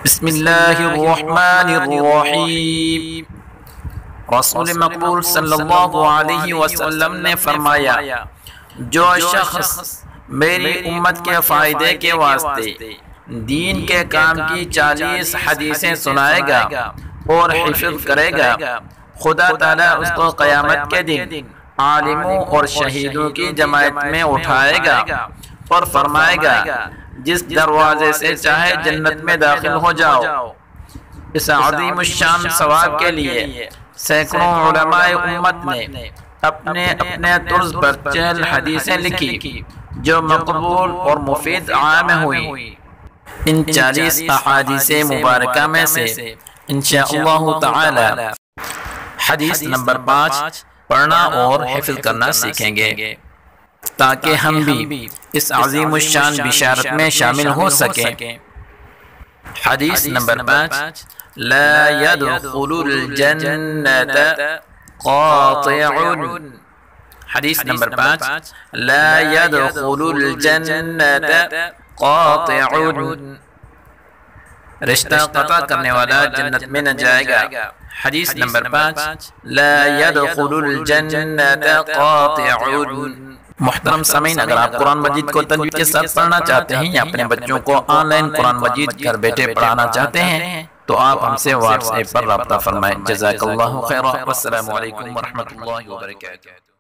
بسم اللہ الرحمن الرحیم۔ رسول مقبول صلی اللہ علیہ وسلم نے فرمایا، جو شخص میری امت کے فائدے کے واسطے دین کے کام کی 40 حدیثیں سنائے گا اور حفظ کرے گا، خدا تعالیٰ اس کو قیامت کے دن عالموں اور شہیدوں کی جماعت میں اٹھائے گا اور فرمائے گا، جس دروازے سے چاہے جنت میں داخل ہو جاؤ۔ اس عظیم الشان ثواب کے لیے سینکڑوں علماء امت نے اپنے طرز پر 40 حدیثیں لکھی جو مقبول اور مفید عام ہوئی۔ ان 40 احادیث مبارکہ میں سے انشاءاللہ تعالی حدیث نمبر 5 پڑھنا اور حفظ کرنا سیکھیں گے تاکہ ہم بھی اس عظیم الشان بشارت میں شامل ہو سکیں۔ حدیث نمبر 5، لا يدخل الجنة قاطع۔ حدیث نمبر 5، لا يدخل الجنة قاطع۔ رشتہ قطع کرنے والا جنت میں نہ جائے گا۔ حدیث نمبر 5، لا يدخل الجنة قاطع۔ محترم سامعین، اگر آپ قرآن مجید کو تجوید کے ساتھ پڑھنا چاہتے ہیں یا اپنے بچوں کو آن لائن قرآن مجید گھر بیٹھے پڑھانا چاہتے ہیں تو آپ ہم سے واٹس ایپ پر رابطہ فرمائیں۔ جزاک اللہ خیرا، والسلام علیکم ورحمۃ اللہ وبرکاتہ۔